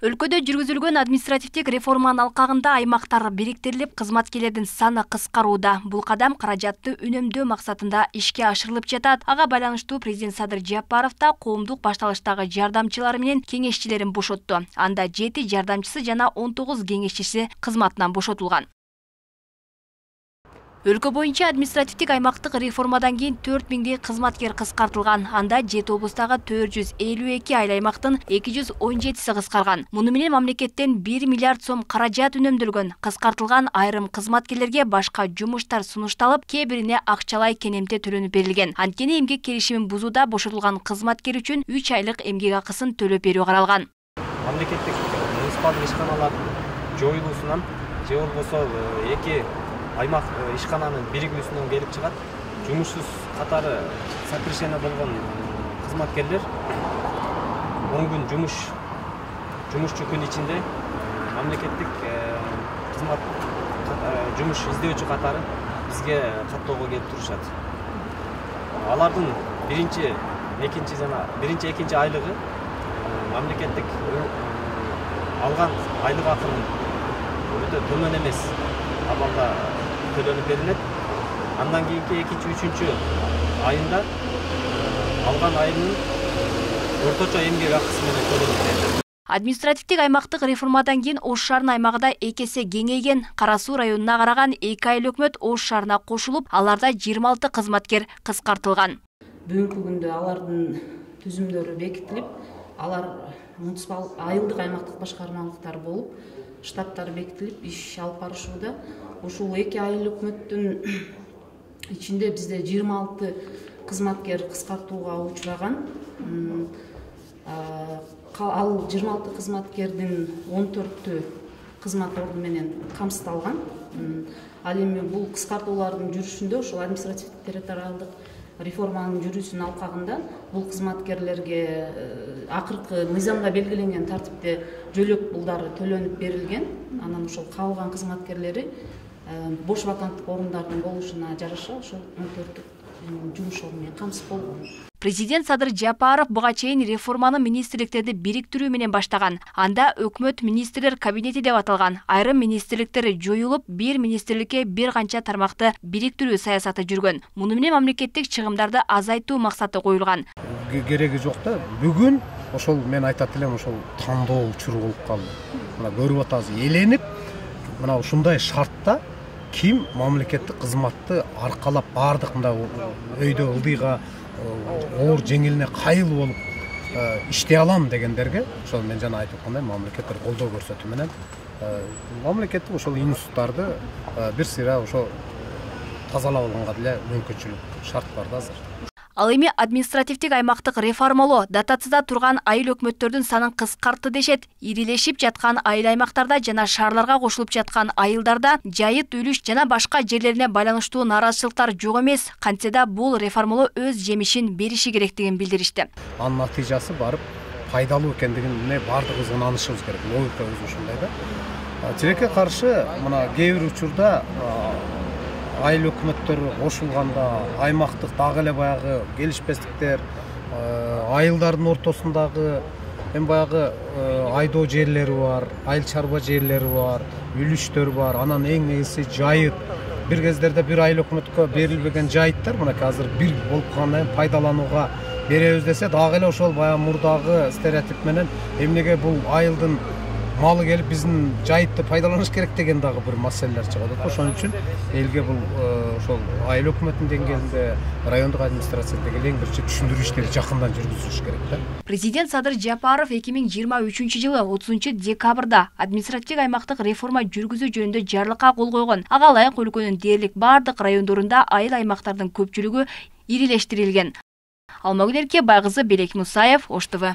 Өлкөдө жүргүзүлгөн административдик реформанын алкагында аймактар бириктирилип, кызматкерлердин саны кыскарууда. Бул кадам каражатты үнөмдөө максатында ишке ашырылып жатат. Ага байланыштуу президент Садыр Жапаров да коомдук башталыштагы жардамчылары менен кеңешчилерин бошотту. Анда 7 жардамчысы жана 19 кеңешчиси кызматынан бошотулган. Өлкө боюнча административдик аймактык реформадан кийин 4000 кызматкер кыскартылган. Анда 7 облустагы 452 айыл аймактын 217си кыскарган. Муну менен мамлекеттен 1 миллиард сом каражат үнөмдөлгөн. Кыскартылган айрым кызматкерлерге башка жумуштар сунушталып, кээ бирине акчалай кенемте төлөнүп берилген. Анткени эмгек келишимин бузууда бошотулган кызматкер үчүн 3 айлык эмгек акысын төлөп берүү каралган. Мамлекеттик муниципалдык ишканалардын жоюлуусунан же болбосо эки аймак ишкананын биригүүсүнөн келип чыгат. Жумушсуз катары сокращение болгон кызматкерлер 10 күн жумушчу күн ичинде мамлекеттик кызмат жумуш издөөчү катары бизге каттоого келип турушат. Алардын биринчи, экинчи айлыгы мамлекеттик алган айлык акынын өтө төмөн эмес абалда төлөнүп берилет. Андан кийинки экинчи, үчүнчү айында алган айынын орточо эмгек акысы менен төлөнүп берилет. Административдик аймактык реформадан кийин Ош шаарынын аймагында 2 эсе кеңейген. Кара Суу районуна караган 2 айыл өкмөт Ош шаарына кошулуп, аларда 26 кызматкер кыскартылган. Бүгүнкү күндө алардын түзүмдөрү бекитилип, алар муниципал айылдык аймактык башкармалыктар болуп, штаттары бекитилип, иш алып барышууда. Ушул 2 айыл өкмөттүн ичинде бизде 26 кызматкер кыскартууга учураган. Ал 26 кызматкердин 14-тү кызмат орду менен камсыздалган. Ал эми бул кыскартуулардын жүрүшүндө ушул административдик территориалдык реформанын жүрүүсүнүн алкагында бул кызматкерлерге акыркы мыйзамда белгиленген тартипте жөлөк пулдары төлөнүп берилген. Анан ошол калган кызматкерлери бош ваканттык орундардын болушуна жараша ошол 14 жумуш орду менен камсыз болгон. Президент Садыр Жапаров буга чейин реформаны министрликтерди бириктирүү менен баштаган. Анда өкмөт министрлер кабинети деп аталган. Айрым министрликтер жоюлуп, бир министрликке бир канча тармакты бириктирүү саясаты жүргөн. Муну менен мамлекеттик чыгымдарды азайтуу максаты коюлган. Кереги жок да. Бүгүн ошол мен айтат элем, ошол тандоо учуру болуп калды. Мына көрүп атабыз, эленип, мына ушундай шартта ким мамлекеттик кызматты аркалап бардык мында өйдө ылдыйга оор жеңилине кайыл болуп иштей алам дегендерге ошол мен жана айтып аткандай мамлекеттер колдоо көрсөтүү менен мамлекеттик ошол институттарды бир сыйра ошо тазалап алганга деле мүмкүнчүлүк шарт бар да азыр. Ал эми административдик аймактык реформалоо дотацияда турган айыл өкмөттөрдүн санын кыскартты дешет. Ирилешип жаткан айыл аймактарда жана шаарларга кошулуп жаткан айылдарда жайыт, үлүш жана башка жерлерине байланыштуу нааразычылыктар жок эмес. Кантсе да бул реформалоо өз жемишин бериши керектигин билдиришти. Анын натыйжасы барып пайдалуу экендигине бардыгыбыз ынанышыбыз керек. Логика өзү ушундай да. Тилекке каршы мына кээ бир учурда айыл өкмөттөр кошулганда аймактык дагы эле баягы келишпестиктер, айылдардын ортосундагы эми баягы айдоо жерлери бар, айыл чарба жерлери бар, үлүштөр бар, анан эң негизгиси жайыт. Бир кездерде бир айыл өкмөткө берилбеген жайыттар мына азыр бир болуп калгандан кийин пайдаланууга беребиз десе, дагы эле ошол баягы мурдагы стереотип менен эмнеге бул айылдын малы келип биздин жайытты пайдаланыш керек деген дагы бир маселелер чыгат. Ошон үчүн элге бул ошол айыл өкмөтүнүн деңгээлинде, райондук администрациядагы эң биринчи түшүндүрүү иштери жакындан жүргүзүлүш керек да. Президент Садыр Жапаров 2023-жылы 30-декабрда административдик аймактык реформа жүргүзүү жөнүндө жарлыкка кол койгон. Ага ылайык өлкөнүн дээрлик бардык райондорунда айыл аймактардын көпчүлүгү ирилештирилген. Алмагүл Эрке, Байгызы Белек Мусаев, Ош ТВ.